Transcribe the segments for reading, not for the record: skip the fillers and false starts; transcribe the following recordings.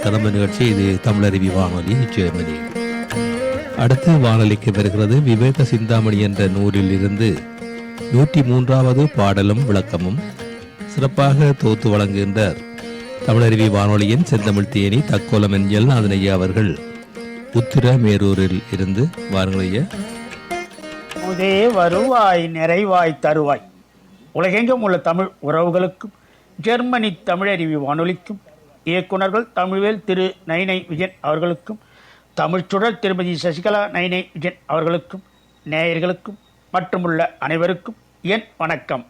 கதம்ப நிகழ்ச்சி. இது தமிழருவி வானொலி ஜெர்மனி. அடுத்து வானொலிக்கு வருகிறது விவேக சிந்தாமணி என்ற நூலில் இருந்து 103வது பாடலும் விளக்கமும். சிறப்பாக தொகுத்து வழங்குகின்றார் தமிழருவி வானொலியின் செந்தமிழ் தேனி தக்கோலம் என்ஜல் நாதனையா அவர்கள் உத்திரமேரூரில் இருந்து. வாருங்களையா. முதே வருவாய் நிறைவாய் தருவாய். உலகெங்கும் உள்ள தமிழ் உறவுகளுக்கும் ஜெர்மனி தமிழருவி வானொலிக்கும் இயக்குநர்கள் தமிழ்வேல் திரு நைனை விஜயன் அவர்களுக்கும் தமிழ்ச்சுடர் திருமதி சசிகலா நைனை விஜயன் அவர்களுக்கும் நேயர்களுக்கும் மற்றுமுள்ள அனைவருக்கும் என் வணக்கம்.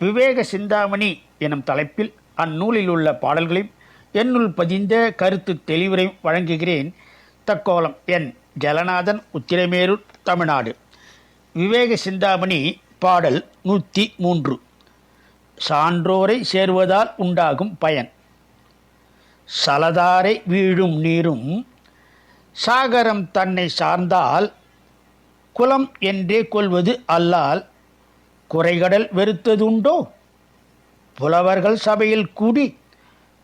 விவேக சிந்தாமணி எனும் தலைப்பில் அந்நூலில் உள்ள பாடல்களையும் என்னுள் பதிந்த கருத்து தெளிவுரையும் வழங்குகிறேன். தக்கோலம் என் ஜலநாதன், உத்திரமேரூர், தமிழ்நாடு. விவேக சிந்தாமணி பாடல் 103. சான்றோரை சேர்வதால் உண்டாகும் பயன். சலதாரை வீழும் நீரும் சாகரம் தன்னை சார்ந்தால் குலம் என்றே கொள்வது அல்லால் குறைகடல் வெறுத்ததுண்டோ. புலவர்கள் சபையில் கூடி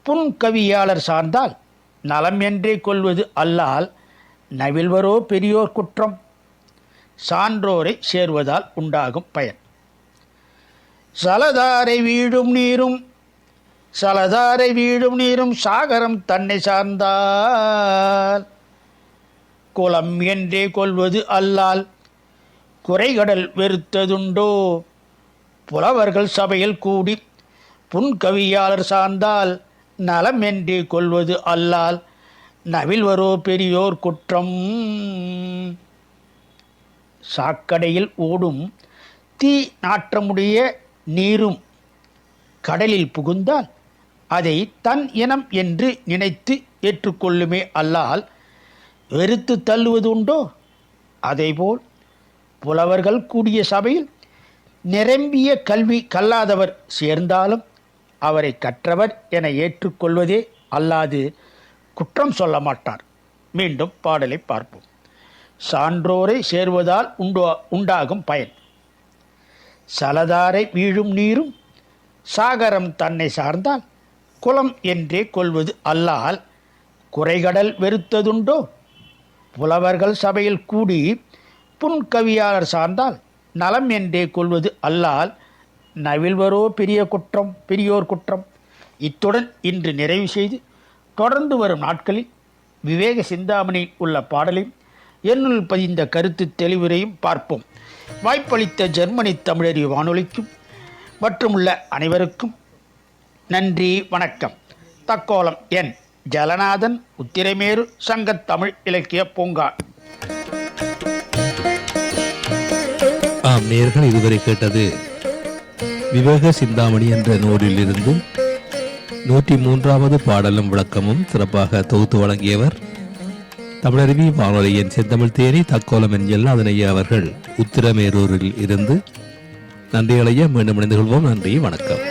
புன்கவியாளர் சார்ந்தால் நலம் என்றே கொள்வது அல்லால் நவில்வரோ பெரியோர் குற்றம். சான்றோரை சேர்வதால் உண்டாகும் பயன். சலதாரை வீழும் நீரும் சலதாரை வீழும் நீரும் சாகரம் தன்னை சார்ந்தால் குலம் என்றே கொள்வது அல்லால் குறைகடல் வெறுத்ததுண்டோ. புலவர்கள் சபையில் கூடி புன்கவியாளர் சார்ந்தால் நலம் என்றே கொள்வது அல்லால் நவில்வரோ பெரியோர் குற்றம். சாக்கடையில் ஓடும் தீ நாற்றமுடைய நீரும் கடலில் புகுந்தால் அதை தன் இனம் என்று நினைத்து ஏற்றுக்கொள்ளுமே அல்லால் வெறுத்து தள்ளுவது உண்டோ. அதேபோல் புலவர்கள் கூடிய சபையில் நிரம்பிய கல்வி கல்லாதவர் சேர்ந்தாலும் அவரை கற்றவர் என ஏற்றுக்கொள்வதே அல்லாது குற்றம் சொல்ல மாட்டார். மீண்டும் பாடலை பார்ப்போம். சான்றோரை சேர்வதால் உண்டாகும் பயன். சலதாரை வீழும் நீரும் சாகரம் தன்னை சார்ந்தால் குலம் என்றே கொள்வது அல்லால் குறைகடல் வெறுத்ததுண்டோ. புலவர்கள் சபையில் கூடி புன்கவியாளர் சார்ந்தால் நலம் என்றே கொள்வது அல்லால் நவில்வரோ பெரியோர் குற்றம். இத்துடன் இன்று நிறைவு செய்து தொடர்ந்து வரும் நாட்களில் விவேக சிந்தாமணியில் உள்ள பாடலையும் என்னுள் பதிந்த கருத்து தெளிவுரையும் பார்ப்போம். வாய்ப்பளித்த ஜெர்மனி தமிழறிவு வானொலிக்கும் மற்றுமுள்ள அனைவருக்கும் நன்றி, வணக்கம். தக்கோலம் என் ஜலநாதன், உத்திரமேரு சங்கத் தமிழ் இலக்கிய பூங்கா. நேயர்கள் இதுவரை கேட்டது விவேக சிந்தாமணி என்ற நூலில் இருந்து 103வது பாடலும் விளக்கமும். சிறப்பாக தொகுத்து வழங்கியவர் தமிழருவி வானொலியின் செந்தமிழ் தேனி தக்கோலம் என்ஜல் நாதனையா அவர்கள் உத்திரமேரூரில் இருந்து. நன்றிகளைய மீண்டும் இணைந்து கொள்வோம். நன்றி, வணக்கம்.